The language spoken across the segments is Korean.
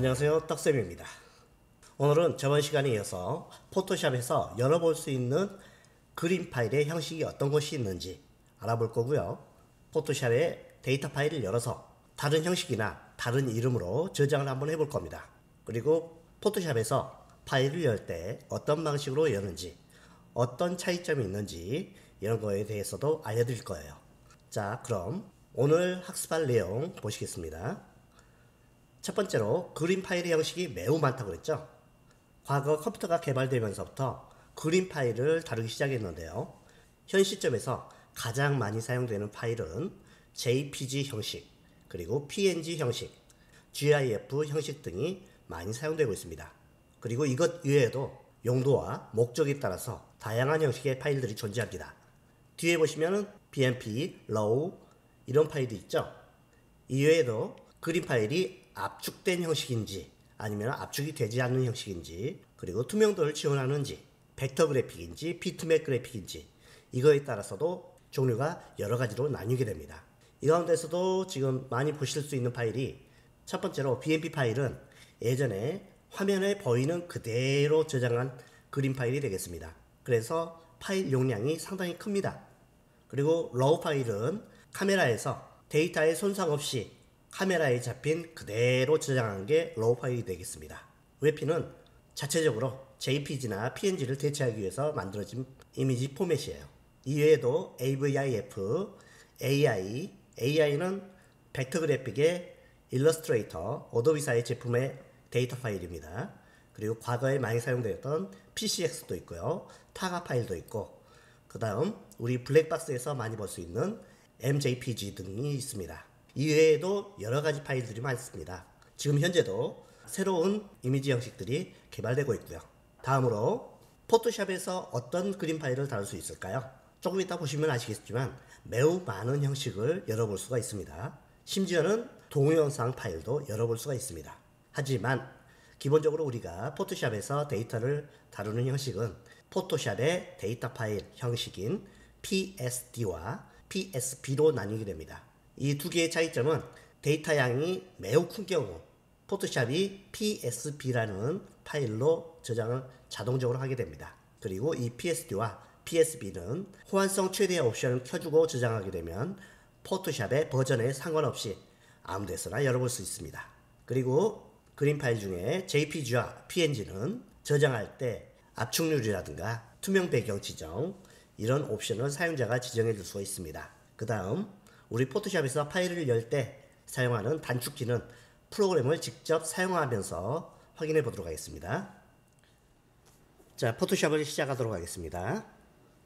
네, 안녕하세요. 떡쌤입니다. 오늘은 저번 시간에 이어서 포토샵에서 열어볼 수 있는 그림 파일의 형식이 어떤 것이 있는지 알아볼 거고요. 포토샵에 데이터 파일을 열어서 다른 형식이나 다른 이름으로 저장을 한번 해볼 겁니다. 그리고 포토샵에서 파일을 열 때 어떤 방식으로 여는지, 어떤 차이점이 있는지 이런 거에 대해서도 알려드릴 거예요. 자, 그럼 오늘 학습할 내용 보시겠습니다. 첫 번째로 그림 파일의 형식이 매우 많다고 그랬죠. 과거 컴퓨터가 개발되면서부터 그림 파일을 다루기 시작했는데요. 현 시점에서 가장 많이 사용되는 파일은 JPG 형식, 그리고 PNG 형식, GIF 형식 등이 많이 사용되고 있습니다. 그리고 이것 이외에도 용도와 목적에 따라서 다양한 형식의 파일들이 존재합니다. 뒤에 보시면은 BMP, RAW 이런 파일이 있죠. 이외에도 그림 파일이 압축된 형식인지 아니면 압축이 되지 않는 형식인지, 그리고 투명도를 지원하는지, 벡터 그래픽인지 비트맵 그래픽인지 이거에 따라서도 종류가 여러 가지로 나뉘게 됩니다. 이 가운데서도 지금 많이 보실 수 있는 파일이 첫 번째로 BMP 파일은 예전에 화면에 보이는 그대로 저장한 그림 파일이 되겠습니다. 그래서 파일 용량이 상당히 큽니다. 그리고 RAW 파일은 카메라에서 데이터에 손상 없이 카메라에 잡힌 그대로 저장한 게 RAW 파일이 되겠습니다. WebP는 자체적으로 JPG나 PNG를 대체하기 위해서 만들어진 이미지 포맷이에요. 이외에도 AVIF, AI는 벡터 그래픽의 일러스트레이터, 어도비사의 제품의 데이터 파일입니다. 그리고 과거에 많이 사용되었던 PCX도 있고요. 타가 파일도 있고, 그 다음 우리 블랙박스에서 많이 볼 수 있는 MJPG 등이 있습니다. 이외에도 여러가지 파일들이 많습니다. 지금 현재도 새로운 이미지 형식들이 개발되고 있고요. 다음으로 포토샵에서 어떤 그림 파일을 다룰 수 있을까요? 조금 이따 보시면 아시겠지만 매우 많은 형식을 열어볼 수가 있습니다. 심지어는 동영상 파일도 열어볼 수가 있습니다. 하지만 기본적으로 우리가 포토샵에서 데이터를 다루는 형식은 포토샵의 데이터 파일 형식인 PSD와 PSB로 나뉘게 됩니다. 이 두 개의 차이점은 데이터 양이 매우 큰 경우 포토샵이 PSB라는 파일로 저장을 자동적으로 하게 됩니다. 그리고 이 PSD와 PSB는 호환성 최대 옵션을 켜주고 저장하게 되면 포토샵의 버전에 상관없이 아무 데서나 열어볼 수 있습니다. 그리고 그림 파일 중에 JPG와 PNG는 저장할 때 압축률이라든가 투명 배경 지정 이런 옵션을 사용자가 지정해 줄 수가 있습니다. 그 다음 우리 포토샵에서 파일을 열 때 사용하는 단축키는 프로그램을 직접 사용하면서 확인해 보도록 하겠습니다. 자, 포토샵을 시작하도록 하겠습니다.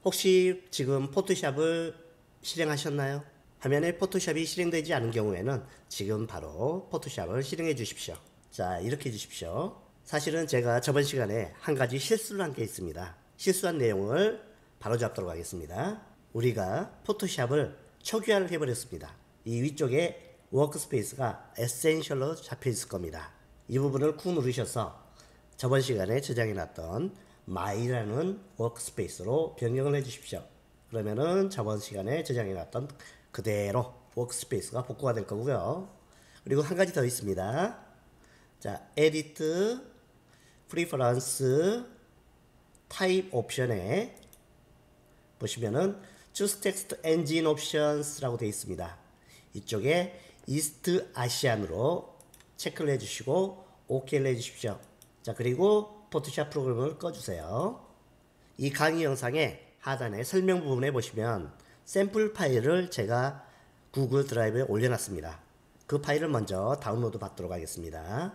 혹시 지금 포토샵을 실행하셨나요? 화면에 포토샵이 실행되지 않은 경우에는 지금 바로 포토샵을 실행해 주십시오. 자, 이렇게 해 주십시오. 사실은 제가 저번 시간에 한 가지 실수를 한 게 있습니다. 실수한 내용을 바로잡도록 하겠습니다. 우리가 포토샵을 초기화를 해버렸습니다. 이 위쪽에 워크스페이스가 에센셜로 잡혀 있을 겁니다. 이 부분을 꾹 누르셔서 저번 시간에 저장해놨던 my라는 워크스페이스로 변경을 해주십시오. 그러면은 저번 시간에 저장해놨던 그대로 워크스페이스가 복구가 될 거고요. 그리고 한 가지 더 있습니다. 자, edit, preference, type 옵션에 보시면은 Choose Text Engine Options 라고 되어 있습니다. 이쪽에 East ASEAN으로 체크를 해주시고 OK를 해주십시오. 자, 그리고 포토샵 프로그램을 꺼주세요. 이 강의 영상의 하단에 설명 부분에 보시면 샘플 파일을 제가 구글 드라이브에 올려놨습니다. 그 파일을 먼저 다운로드 받도록 하겠습니다.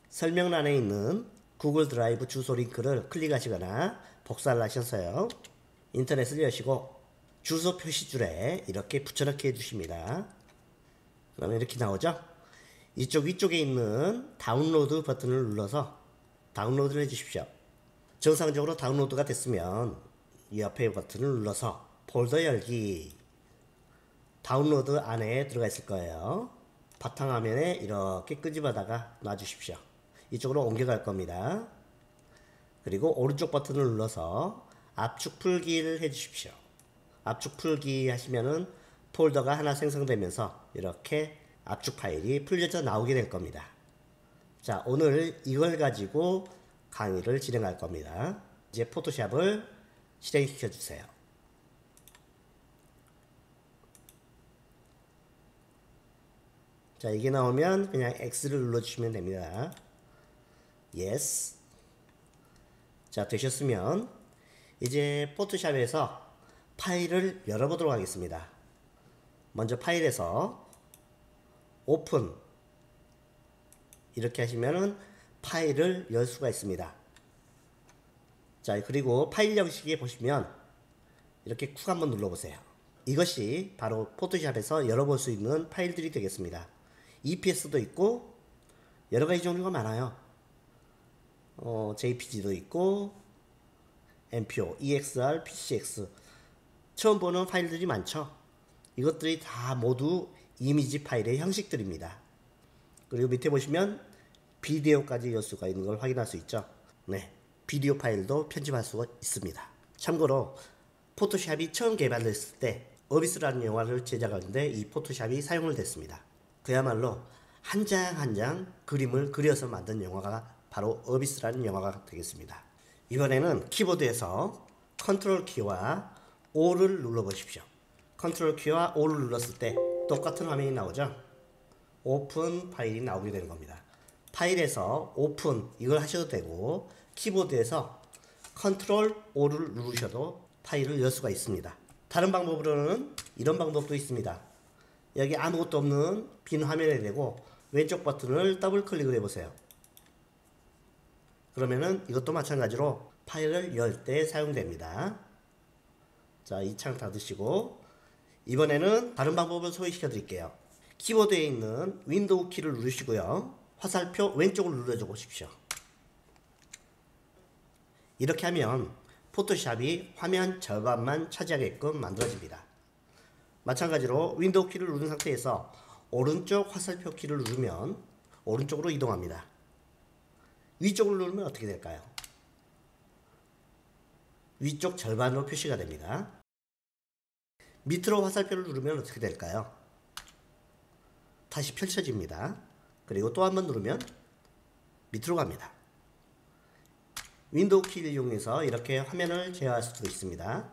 설명란에 있는 구글 드라이브 주소 링크를 클릭하시거나 복사를 하셔서요. 인터넷을 여시고 주소 표시줄에 이렇게 붙여넣기 해주십니다. 그러면 이렇게 나오죠? 이쪽 위쪽에 있는 다운로드 버튼을 눌러서 다운로드를 해주십시오. 정상적으로 다운로드가 됐으면 이 옆에 버튼을 눌러서 폴더 열기, 다운로드 안에 들어가 있을 거예요. 바탕화면에 이렇게 끄집어다가 놔주십시오. 이쪽으로 옮겨갈 겁니다. 그리고 오른쪽 버튼을 눌러서 압축 풀기를 해주십시오. 압축 풀기 하시면은 폴더가 하나 생성되면서 이렇게 압축 파일이 풀려져 나오게 될 겁니다. 자, 오늘 이걸 가지고 강의를 진행할 겁니다. 이제 포토샵을 실행시켜 주세요. 자, 이게 나오면 그냥 X를 눌러주시면 됩니다. Yes. 자, 되셨으면 이제 포토샵에서 파일을 열어보도록 하겠습니다. 먼저 파일에서 오픈 이렇게 하시면은 파일을 열 수가 있습니다. 자, 그리고 파일 형식에 보시면 이렇게 쿡 한번 눌러보세요. 이것이 바로 포토샵에서 열어볼 수 있는 파일들이 되겠습니다. EPS도 있고 여러가지 종류가 많아요. JPG도 있고 MPO, EXR, PCX 처음 보는 파일들이 많죠. 이것들이 다 모두 이미지 파일의 형식들입니다. 그리고 밑에 보시면 비디오까지 열 수가 있는 걸 확인할 수 있죠. 네, 비디오 파일도 편집할 수가 있습니다. 참고로 포토샵이 처음 개발됐을 때 어비스라는 영화를 제작하는데 이 포토샵이 사용을 됐습니다. 그야말로 한 장 한 장 그림을 그려서 만든 영화가 바로 어비스라는 영화가 되겠습니다. 이번에는 키보드에서 컨트롤 키와 O를 눌러 보십시오. 컨트롤 키와 O를 눌렀을 때 똑같은 화면이 나오죠. 오픈 파일이 나오게 되는 겁니다. 파일에서 오픈 이걸 하셔도 되고 키보드에서 컨트롤 O를 누르셔도 파일을 열 수가 있습니다. 다른 방법으로는 이런 방법도 있습니다. 여기 아무것도 없는 빈 화면에 대고 왼쪽 버튼을 더블 클릭을 해보세요. 그러면은 이것도 마찬가지로 파일을 열 때 사용됩니다. 자, 이 창 닫으시고 이번에는 다른 방법을 소개시켜 드릴게요. 키보드에 있는 윈도우 키를 누르시고요. 화살표 왼쪽을 눌러줘 보십시오. 이렇게 하면 포토샵이 화면 절반만 차지하게끔 만들어집니다. 마찬가지로 윈도우 키를 누른 상태에서 오른쪽 화살표 키를 누르면 오른쪽으로 이동합니다. 위쪽을 누르면 어떻게 될까요? 위쪽 절반으로 표시가 됩니다. 밑으로 화살표를 누르면 어떻게 될까요? 다시 펼쳐집니다. 그리고 또 한 번 누르면 밑으로 갑니다. 윈도우 키를 이용해서 이렇게 화면을 제어할 수도 있습니다.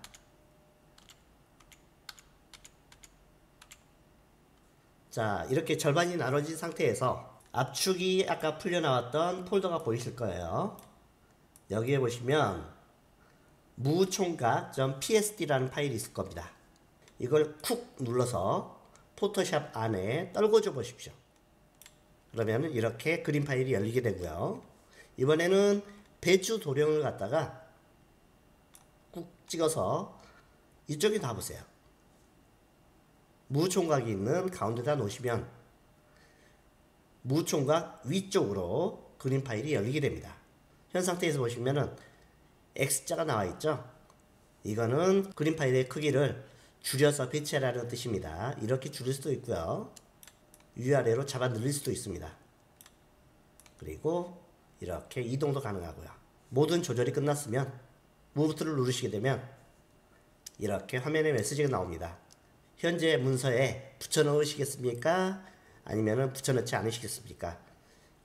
자, 이렇게 절반이 나눠진 상태에서 압축이 아까 풀려나왔던 폴더가 보이실 거예요. 여기에 보시면 무총각.psd라는 파일이 있을 겁니다. 이걸 쿡 눌러서 포토샵 안에 떨궈줘 보십시오. 그러면 이렇게 그림 파일이 열리게 되고요. 이번에는 배추 도령을 갖다가 꾹 찍어서 이쪽에 놔보세요. 무총각이 있는 가운데다 놓으시면 무총각 위쪽으로 그림 파일이 열리게 됩니다. 현 상태에서 보시면은 X자가 나와 있죠. 이거는 그림 파일의 크기를 줄여서 배치하라는 뜻입니다. 이렇게 줄일 수도 있고요. 위아래로 잡아 늘릴 수도 있습니다. 그리고 이렇게 이동도 가능하고요. 모든 조절이 끝났으면 무브트를 누르시게 되면 이렇게 화면에 메시지가 나옵니다. 현재 문서에 붙여넣으시겠습니까? 아니면 붙여넣지 않으시겠습니까?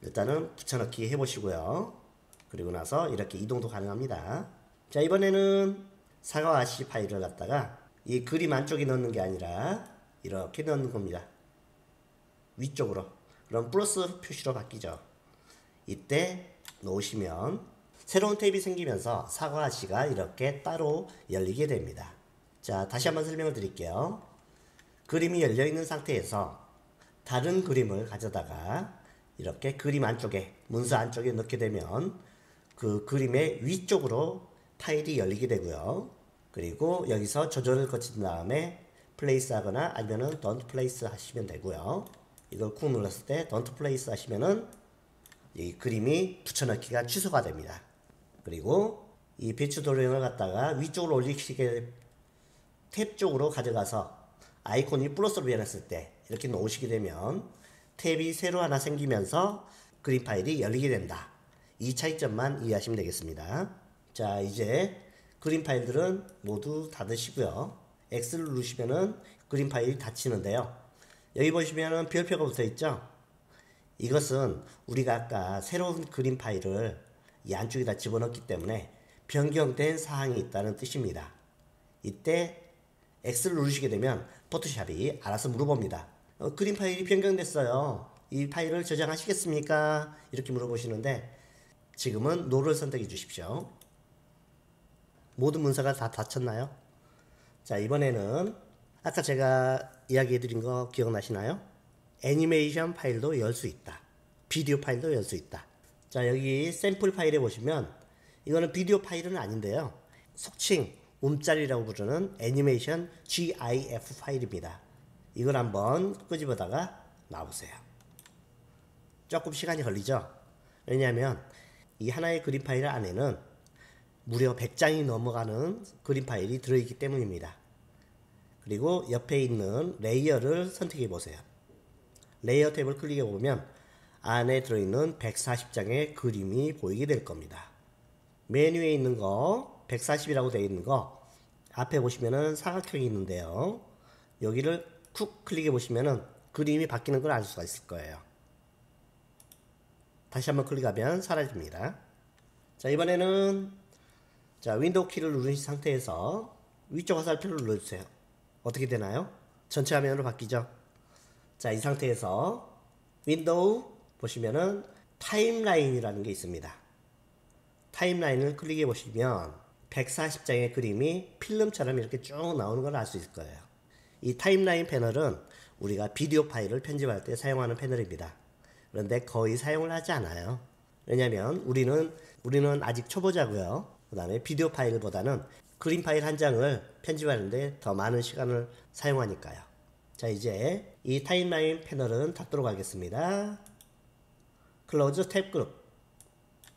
일단은 붙여넣기 해보시고요. 그리고 나서 이렇게 이동도 가능합니다. 자, 이번에는 사과 아씨 파일을 갖다가 이 그림 안쪽에 넣는 게 아니라 이렇게 넣는 겁니다. 위쪽으로. 그럼 플러스 표시로 바뀌죠. 이때 놓으시면 새로운 탭이 생기면서 사과 아씨가 이렇게 따로 열리게 됩니다. 자, 다시 한번 설명을 드릴게요. 그림이 열려있는 상태에서 다른 그림을 가져다가 이렇게 그림 안쪽에 문서 안쪽에 넣게 되면 그 그림의 위쪽으로 파일이 열리게 되고요. 그리고 여기서 조절을 거친 다음에 플레이스 하거나 아니면은 don't place 하시면 되고요. 이걸 꾹 눌렀을 때 don't place 하시면은 이 그림이 붙여넣기가 취소가 됩니다. 그리고 이 배추 도령을 갖다가 위쪽으로 올리시게 탭 쪽으로 가져가서 아이콘이 플러스로 변했을 때 이렇게 놓으시게 되면 탭이 새로 하나 생기면서 그림 파일이 열리게 된다. 이 차이점만 이해하시면 되겠습니다. 자, 이제 그림 파일들은 모두 닫으시고요. X를 누르시면은 그림 파일이 닫히는데요. 여기 보시면은 별표가 붙어 있죠. 이것은 우리가 아까 새로운 그림 파일을 이 안쪽에다 집어넣기 때문에 변경된 사항이 있다는 뜻입니다. 이때 X를 누르시게 되면 포토샵이 알아서 물어봅니다. 그림 파일이 변경됐어요. 이 파일을 저장하시겠습니까? 이렇게 물어보시는데 지금은 NO를 선택해 주십시오. 모든 문서가 다 닫혔나요? 자, 이번에는 아까 제가 이야기해 드린 거 기억나시나요? 애니메이션 파일도 열 수 있다. 비디오 파일도 열 수 있다. 자, 여기 샘플 파일에 보시면 이거는 비디오 파일은 아닌데요. 속칭 움짤이라고 부르는 애니메이션 GIF 파일입니다. 이걸 한번 끄집어다가 놔보세요. 조금 시간이 걸리죠? 왜냐하면 이 하나의 그림 파일 안에는 무려 100장이 넘어가는 그림 파일이 들어있기 때문입니다. 그리고 옆에 있는 레이어를 선택해 보세요. 레이어 탭을 클릭해 보면 안에 들어있는 140장의 그림이 보이게 될 겁니다. 메뉴에 있는 거 140이라고 되어 있는 거 앞에 보시면은 사각형이 있는데요. 여기를 쿡 클릭해 보시면은 그림이 바뀌는 걸 알 수가 있을 거예요. 다시 한번 클릭하면 사라집니다. 자, 이번에는 윈도우 키를 누르신 상태에서 위쪽 화살표를 눌러주세요. 어떻게 되나요? 전체 화면으로 바뀌죠? 자, 이 상태에서 윈도우 보시면은 타임라인이라는 게 있습니다. 타임라인을 클릭해 보시면 140장의 그림이 필름처럼 이렇게 쭉 나오는 걸 알 수 있을 거예요. 이 타임라인 패널은 우리가 비디오 파일을 편집할 때 사용하는 패널입니다. 그런데 거의 사용을 하지 않아요. 왜냐하면 우리는 아직 초보자고요. 그 다음에 비디오 파일보다는 그림 파일 한 장을 편집하는데 더 많은 시간을 사용하니까요. 자, 이제 이 타임라인 패널은 닫도록 하겠습니다. 클로즈 탭 그룹.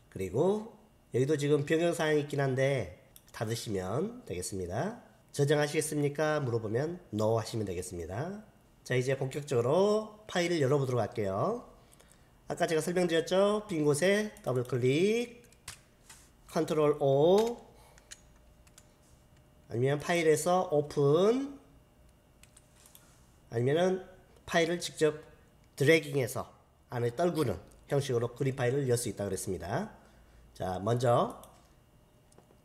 그리고 여기도 지금 변경사항이 있긴 한데 닫으시면 되겠습니다. 저장하시겠습니까? 물어보면 NO 하시면 되겠습니다. 자, 이제 본격적으로 파일을 열어보도록 할게요. 아까 제가 설명드렸죠? 빈 곳에 더블 클릭, 컨트롤 O, 아니면 파일에서 오픈, 아니면은 파일을 직접 드래깅해서 안에 떨구는 형식으로 그림 파일을 열 수 있다고 그랬습니다. 자, 먼저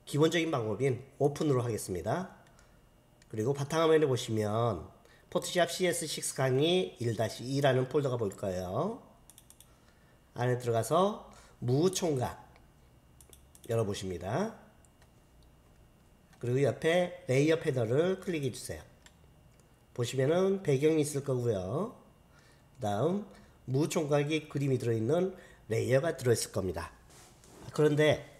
기본적인 방법인 오픈으로 하겠습니다. 그리고 바탕화면에 보시면 포토샵 CS6 강의 1-2라는 폴더가 보일 거예요. 안에 들어가서 무총각 열어보십니다. 그리고 옆에 레이어 패널을 클릭해 주세요. 보시면은 배경이 있을 거고요. 그 다음 무총각이 그림이 들어있는 레이어가 들어있을 겁니다. 그런데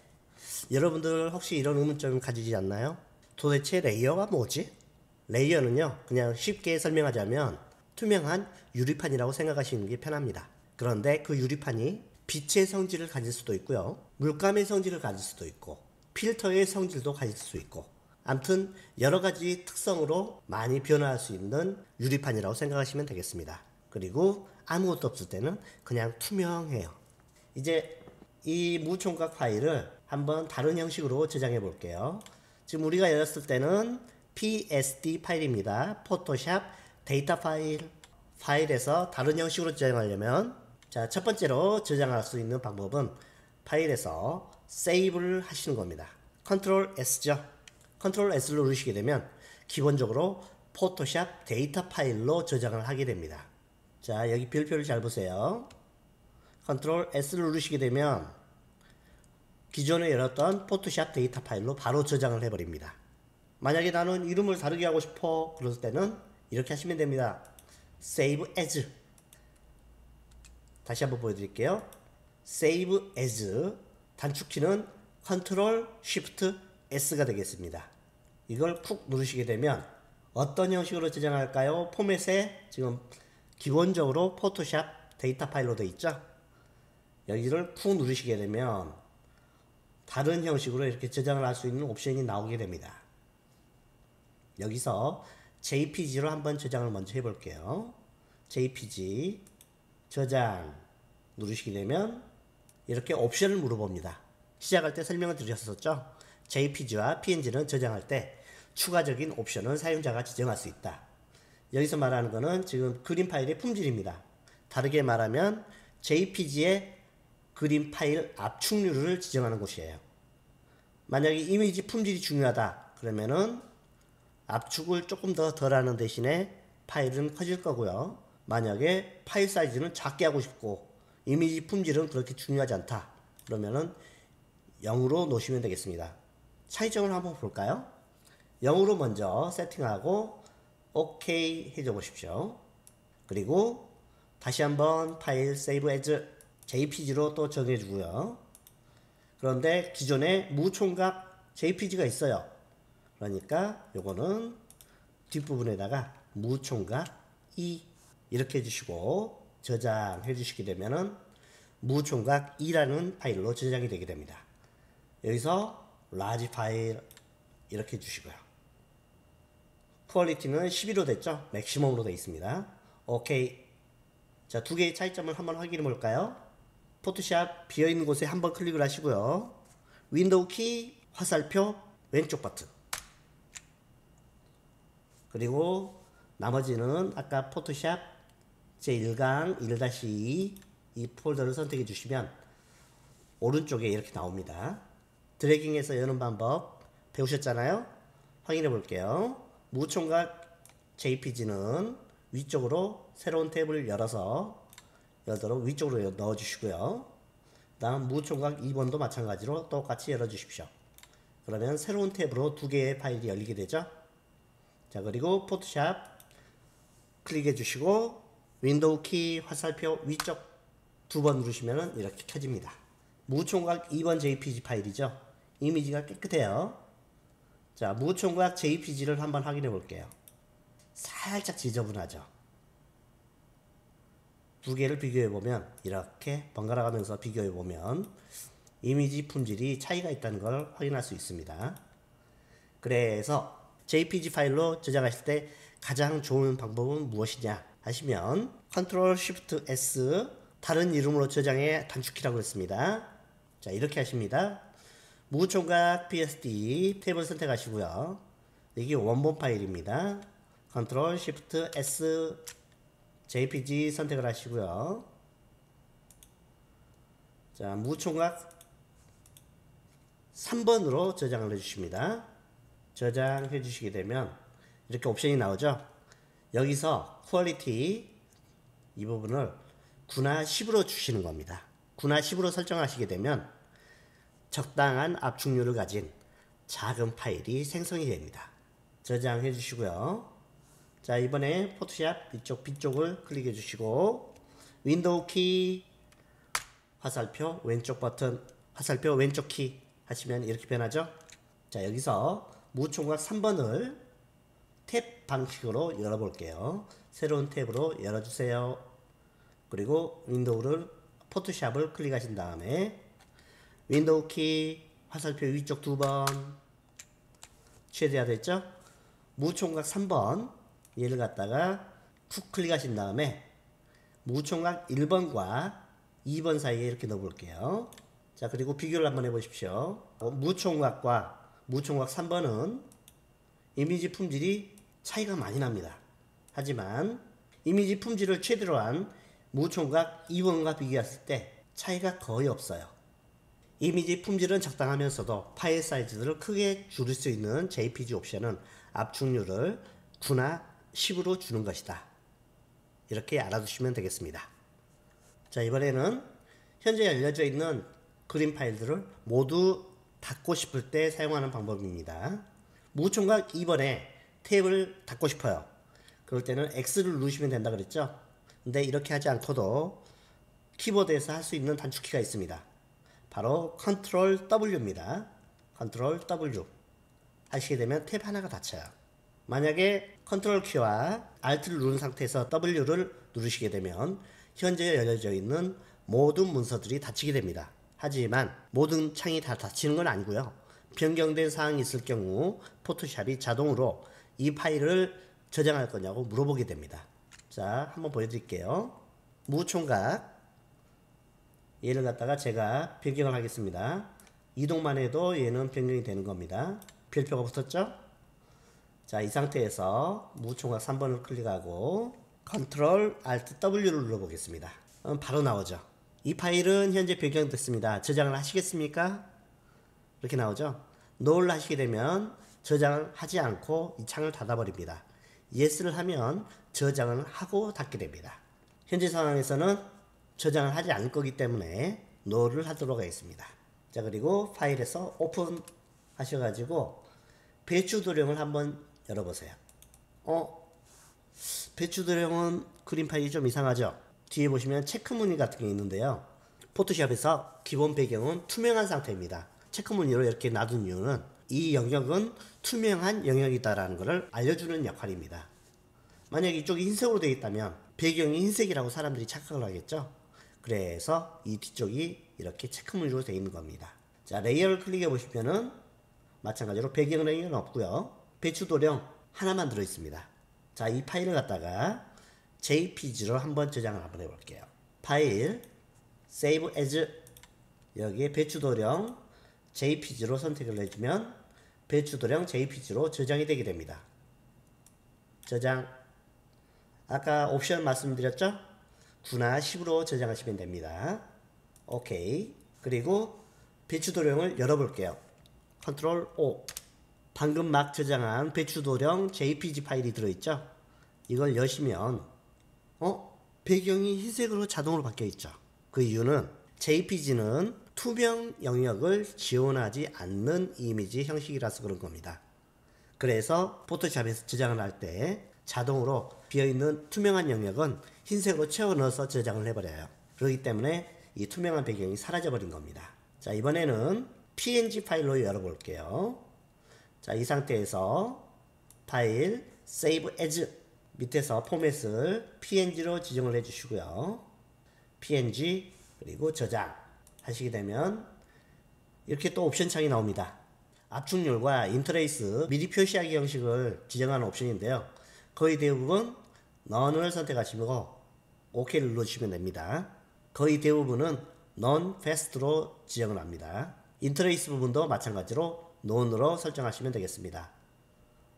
여러분들 혹시 이런 의문점 가지지 않나요? 도대체 레이어가 뭐지? 레이어는요, 그냥 쉽게 설명하자면 투명한 유리판이라고 생각하시는 게 편합니다. 그런데 그 유리판이 빛의 성질을 가질 수도 있고요, 물감의 성질을 가질 수도 있고, 필터의 성질도 가질 수 있고, 아무튼 여러 가지 특성으로 많이 변화할 수 있는 유리판이라고 생각하시면 되겠습니다. 그리고 아무것도 없을 때는 그냥 투명해요. 이제 이 무총각 파일을 한번 다른 형식으로 저장해 볼게요. 지금 우리가 열었을 때는 PSD 파일입니다. 포토샵 데이터 파일에서 다른 형식으로 저장하려면, 자, 첫 번째로 저장할 수 있는 방법은 파일에서 세이브를 하시는 겁니다. 컨트롤 S죠. 컨트롤 S를 누르시게 되면 기본적으로 포토샵 데이터 파일로 저장을 하게 됩니다. 자, 여기 별표를 잘 보세요. 컨트롤 S를 누르시게 되면 기존에 열었던 포토샵 데이터 파일로 바로 저장을 해버립니다. 만약에 나는 이름을 다르게 하고 싶어 그럴 때는 이렇게 하시면 됩니다. Save as. 다시 한번 보여드릴게요. Save as 단축키는 Ctrl Shift S가 되겠습니다. 이걸 쿡 누르시게 되면 어떤 형식으로 저장할까요? 포맷에 지금 기본적으로 포토샵 데이터 파일로 되어 있죠. 여기를 쿡 누르시게 되면 다른 형식으로 이렇게 저장을 할 수 있는 옵션이 나오게 됩니다. 여기서 JPG로 한번 저장을 먼저 해볼게요. JPG 저장 누르시게 되면 이렇게 옵션을 물어봅니다. 시작할 때 설명을 드렸었죠. JPG와 PNG는 저장할 때 추가적인 옵션을 사용자가 지정할 수 있다. 여기서 말하는 거는 지금 그림 파일의 품질입니다. 다르게 말하면 JPG의 그림 파일 압축률을 지정하는 곳이에요. 만약에 이미지 품질이 중요하다 그러면은 압축을 조금 더 덜하는 대신에 파일은 커질 거고요. 만약에 파일 사이즈는 작게 하고 싶고 이미지 품질은 그렇게 중요하지 않다 그러면은 0으로 놓으시면 되겠습니다. 차이점을 한번 볼까요? 0으로 먼저 세팅하고 OK 해줘 보십시오. 그리고 다시 한번 파일 세이브 에즈 JPG로 또 정해 주고요. 그런데 기존에 무총각 JPG가 있어요. 그러니까 요거는 뒷부분에다가 무총각 2 이렇게 해주시고 저장해 주시게 되면은 무총각 2라는 파일로 저장이 되게 됩니다. 여기서 라지 파일 이렇게 해주시고요. 퀄리티는 11로 됐죠? 맥시멈으로 되어 있습니다. 오케이. 자, 두 개의 차이점을 한번 확인해 볼까요? 포토샵 비어있는 곳에 한번 클릭을 하시고요. 윈도우 키 화살표 왼쪽 버튼. 그리고 나머지는 아까 포토샵 제1강 1-2 이 폴더를 선택해 주시면 오른쪽에 이렇게 나옵니다. 드래깅해서 여는 방법 배우셨잖아요? 확인해 볼게요. 무총각 JPG는 위쪽으로 새로운 탭을 열어서 열도록 위쪽으로 넣어 주시고요. 다음 무총각 2번도 마찬가지로 똑같이 열어 주십시오. 그러면 새로운 탭으로 두 개의 파일이 열리게 되죠. 자, 그리고 포토샵 클릭해 주시고 윈도우 키 화살표 위쪽 두 번 누르시면 이렇게 켜집니다. 무총각 2번 JPG 파일이죠. 이미지가 깨끗해요. 자, 무총각 JPG를 한번 확인해 볼게요. 살짝 지저분하죠. 두 개를 비교해 보면 이렇게 번갈아 가면서 비교해 보면 이미지 품질이 차이가 있다는 걸 확인할 수 있습니다. 그래서 JPG 파일로 저장하실 때 가장 좋은 방법은 무엇이냐 하시면 Ctrl Shift S 다른 이름으로 저장의 단축키라고 했습니다. 자, 이렇게 하십니다. 무총각 PSD 탭을 선택하시고요. 이게 원본 파일입니다. Ctrl Shift S JPG 선택을 하시고요. 자, 무총각 3번으로 저장을 해주십니다. 저장해 주시게 되면 이렇게 옵션이 나오죠. 여기서 퀄리티 이 부분을 9나 10으로 주시는 겁니다. 9나 10으로 설정하시게 되면 적당한 압축률을 가진 작은 파일이 생성이 됩니다. 저장해 주시고요. 자, 이번에 포토샵 이쪽 B쪽을 클릭해 주시고 윈도우 키 화살표 왼쪽 버튼 화살표 왼쪽 키 하시면 이렇게 변하죠. 자, 여기서 무총각 3번을 탭 방식으로 열어볼게요. 새로운 탭으로 열어주세요. 그리고 윈도우를 포토샵을 클릭하신 다음에 윈도우 키 화살표 위쪽 두 번 최대화 됐죠? 무총각 3번 얘를 갖다가 쿡 클릭하신 다음에 무총각 1번과 2번 사이에 이렇게 넣어 볼게요. 자, 그리고 비교를 한번 해 보십시오. 무총각과 무총각 3번은 이미지 품질이 차이가 많이 납니다. 하지만 이미지 품질을 최대로 한 무총각 2번과 비교했을 때 차이가 거의 없어요. 이미지 품질은 적당하면서도 파일 사이즈를 크게 줄일 수 있는 JPG 옵션은 압축률을 9나 10으로 주는 것이다. 이렇게 알아두시면 되겠습니다. 자, 이번에는 현재 열려져 있는 그림 파일들을 모두 닫고 싶을 때 사용하는 방법입니다. 무총각 2번에 탭을 닫고 싶어요. 그럴 때는 X를 누르시면 된다 그랬죠. 근데 이렇게 하지 않고도 키보드에서 할 수 있는 단축키가 있습니다. 바로 Ctrl W입니다. Ctrl W 하시게 되면 탭 하나가 닫혀요. 만약에 Ctrl 키와 Alt를 누른 상태에서 W를 누르시게 되면 현재 열려져 있는 모든 문서들이 닫히게 됩니다. 하지만 모든 창이 다 닫히는 건 아니고요. 변경된 사항이 있을 경우 포토샵이 자동으로 이 파일을 저장할 거냐고 물어보게 됩니다. 자, 한번 보여드릴게요. 무총각 얘를 갖다가 제가 변경을 하겠습니다. 이동만 해도 얘는 변경이 되는 겁니다. 별표가 붙었죠? 자, 이 상태에서 무총각 3번을 클릭하고 Ctrl Alt W를 눌러보겠습니다. 바로 나오죠. 이 파일은 현재 변경됐습니다. 저장을 하시겠습니까? 이렇게 나오죠. No를 하시게 되면 저장을 하지 않고 이 창을 닫아버립니다. Yes를 하면 저장을 하고 닫게 됩니다. 현재 상황에서는 저장을 하지 않을 거기 때문에 No를 하도록 하겠습니다. 자, 그리고 파일에서 오픈 하셔가지고 배추 도령을 한번 열어보세요. 배추 도령은 그림 파일이 좀 이상하죠. 뒤에 보시면 체크무늬 같은 게 있는데요. 포토샵에서 기본 배경은 투명한 상태입니다. 체크무늬로 이렇게 놔둔 이유는 이 영역은 투명한 영역이다라는 것을 알려주는 역할입니다. 만약 이쪽이 흰색으로 되어 있다면 배경이 흰색이라고 사람들이 착각을 하겠죠. 그래서 이 뒤쪽이 이렇게 체크무늬로 되어 있는 겁니다. 자, 레이어를 클릭해 보시면은 마찬가지로 배경 레이어는 없고요. 배추 도령 하나만 들어 있습니다. 자, 이 파일을 갖다가 JPG로 한번 저장을 한번 해볼게요. 파일, Save As, 여기에 배추 도령 JPG로 선택을 해주면 배추 도령 JPG로 저장이 되게 됩니다. 저장. 아까 옵션 말씀드렸죠? 9나 10으로 저장하시면 됩니다. 오케이. 그리고 배추 도령을 열어볼게요. 컨트롤 O. 방금 막 저장한 배추 도령 JPG 파일이 들어있죠? 이걸 여시면 배경이 흰색으로 자동으로 바뀌어 있죠. 그 이유는 JPG는 투명 영역을 지원하지 않는 이미지 형식이라서 그런 겁니다. 그래서 포토샵에서 저장을 할 때 자동으로 비어있는 투명한 영역은 흰색으로 채워 넣어서 저장을 해버려요. 그렇기 때문에 이 투명한 배경이 사라져 버린 겁니다. 자, 이번에는 PNG 파일로 열어볼게요. 자, 이 상태에서 파일 Save As 밑에서 포맷을 PNG로 지정을 해주시고요. PNG 그리고 저장 하시게 되면 이렇게 또 옵션 창이 나옵니다. 압축률과 인터레이스 미리 표시하기 형식을 지정하는 옵션인데요. 거의 대부분 None을 선택하시고 OK를 눌러주시면 됩니다. 거의 대부분은 None Fast로 지정을 합니다. 인터레이스 부분도 마찬가지로 None으로 설정하시면 되겠습니다.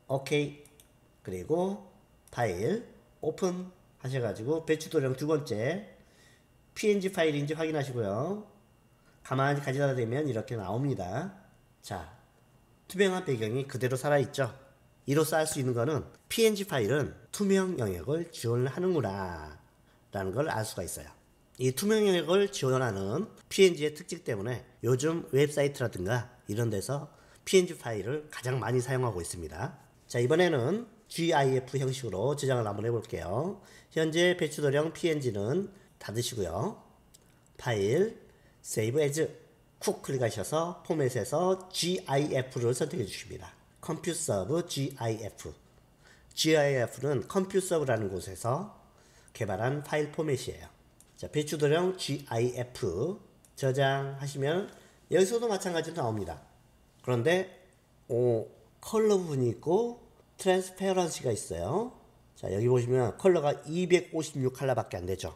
OK. 그리고 파일 오픈 하셔가지고 배추 도령 두 번째 PNG 파일인지 확인하시고요. 가만히 가져다 대면 이렇게 나옵니다. 자, 투명한 배경이 그대로 살아있죠. 이로써 알 수 있는 거는 PNG 파일은 투명 영역을 지원하는구나 라는 걸 알 수가 있어요. 이 투명 영역을 지원하는 PNG의 특징 때문에 요즘 웹사이트라든가 이런 데서 PNG 파일을 가장 많이 사용하고 있습니다. 자, 이번에는 GIF 형식으로 저장을 한번 해볼게요. 현재 배추도령 PNG는 닫으시고요. 파일, Save As, 쿡 클릭하셔서 포맷에서 GIF를 선택해 주십니다. CompuServe GIF. GIF는 CompuServe라는 곳에서 개발한 파일 포맷이에요. 자, 배추도령 GIF 저장하시면 여기서도 마찬가지로 나옵니다. 그런데 컬러 부분이 있고 트랜스페런시가 있어요. 자, 여기 보시면 컬러가 256 컬러밖에 안 되죠.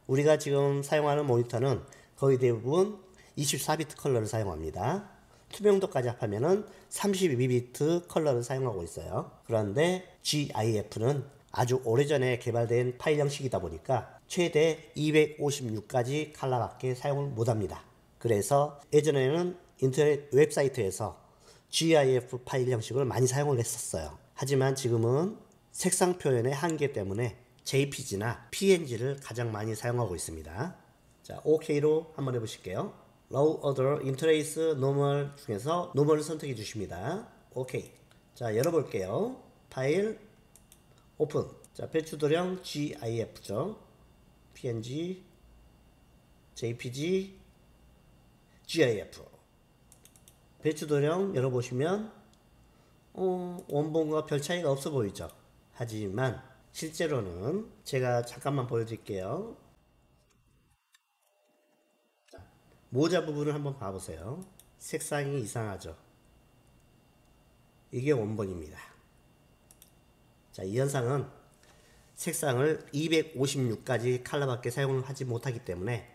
우리가 지금 사용하는 모니터는 거의 대부분 24비트 컬러를 사용합니다. 투명도까지 합하면은 32비트 컬러를 사용하고 있어요. 그런데 GIF는 아주 오래전에 개발된 파일 형식이다 보니까 최대 256까지 컬러밖에 사용을 못합니다. 그래서 예전에는 인터넷 웹사이트에서 GIF 파일 형식을 많이 사용을 했었어요. 하지만 지금은 색상 표현의 한계 때문에 JPG나 PNG를 가장 많이 사용하고 있습니다. 자, OK로 한번 해보실게요. Low Order, Interlace, Normal 중에서 Normal을 선택해 주십니다. OK. 자, 열어볼게요. 파일 오픈. 자, 배추도령 GIF죠. PNG, JPG, GIF. 배추도령 열어보시면 원본과 별 차이가 없어 보이죠. 하지만 실제로는 제가 잠깐만 보여드릴게요. 자, 모자 부분을 한번 봐보세요. 색상이 이상하죠. 이게 원본입니다. 자, 이 현상은 색상을 256가지 컬러밖에 사용을 하지 못하기 때문에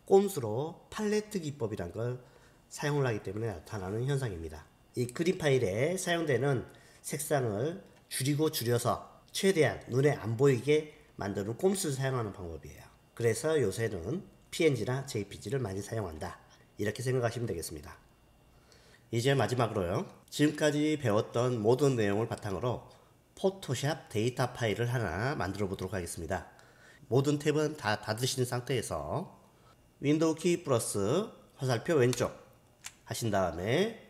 꼼수로 팔레트 기법이란 걸 사용을 하기 때문에 나타나는 현상입니다. 이 그림 파일에 사용되는 색상을 줄이고 줄여서 최대한 눈에 안 보이게 만드는 꼼수를 사용하는 방법이에요. 그래서 요새는 PNG나 JPG를 많이 사용한다. 이렇게 생각하시면 되겠습니다. 이제 마지막으로요. 지금까지 배웠던 모든 내용을 바탕으로 포토샵 데이터 파일을 하나 만들어 보도록 하겠습니다. 모든 탭은 다 닫으신 상태에서 윈도우 키 플러스 화살표 왼쪽 하신 다음에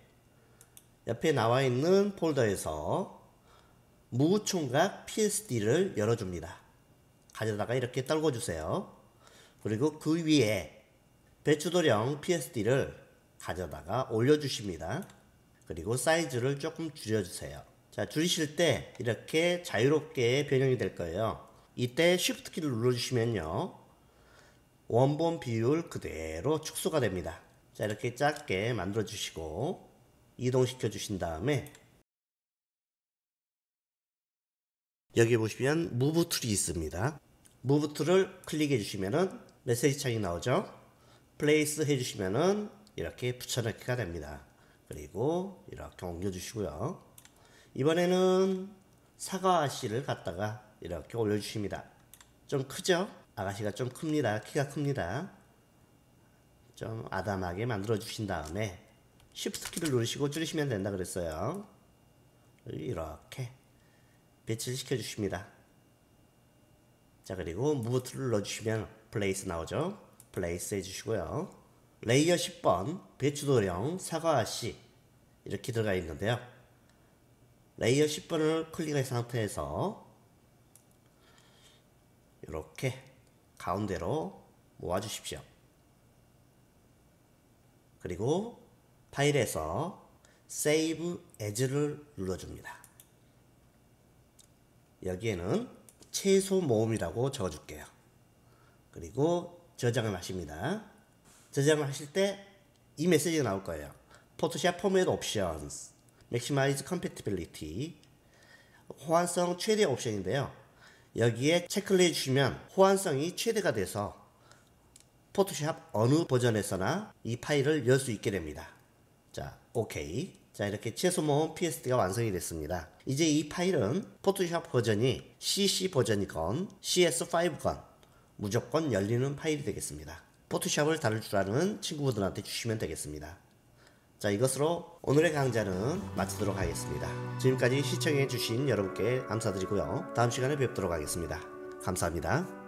옆에 나와 있는 폴더에서 무총각 PSD를 열어줍니다. 가져다가 이렇게 떨궈주세요. 그리고 그 위에 배추도령 PSD를 가져다가 올려주십니다. 그리고 사이즈를 조금 줄여주세요. 자, 줄이실 때 이렇게 자유롭게 변형이 될 거예요. 이때 Shift 키를 눌러주시면요. 원본 비율 그대로 축소가 됩니다. 자, 이렇게 작게 만들어 주시고 이동시켜 주신 다음에 여기 보시면 무브 툴이 있습니다. 무브 툴을 클릭해 주시면은 메시지 창이 나오죠. 플레이스 해 주시면은 이렇게 붙여넣기가 됩니다. 그리고 이렇게 옮겨 주시고요. 이번에는 사과 씨를 갖다가 이렇게 올려 주십니다. 좀 크죠? 아가씨가 좀 큽니다. 키가 큽니다. 좀 아담하게 만들어 주신 다음에 Shift 키를 누르시고 줄이시면 된다 그랬어요. 이렇게 배치를 시켜 주십니다. 자, 그리고 무브 툴을 눌러주시면 플레이스 나오죠. 플레이스 해주시고요. 레이어 10번 배추도령 사과씨 이렇게 들어가 있는데요. 레이어 10번을 클릭한 상태에서 이렇게 가운데로 모아 주십시오. 그리고 파일에서 Save As를 눌러줍니다. 여기에는 최소 모음이라고 적어줄게요. 그리고 저장을 하십니다. 저장을 하실 때 이 메시지가 나올 거예요. Photoshop Format Options, Maximize Compatibility, 호환성 최대 옵션인데요. 여기에 체크를 해주시면 호환성이 최대가 돼서 포토샵 어느 버전에서나 이 파일을 열 수 있게 됩니다. 자, 오케이. 자, 이렇게 최소 모음 PSD가 완성이 됐습니다. 이제 이 파일은 포토샵 버전이 CC 버전이건 CS5건 무조건 열리는 파일이 되겠습니다. 포토샵을 다룰 줄 아는 친구분들한테 주시면 되겠습니다. 자, 이것으로 오늘의 강좌는 마치도록 하겠습니다. 지금까지 시청해 주신 여러분께 감사드리고요. 다음 시간에 뵙도록 하겠습니다. 감사합니다.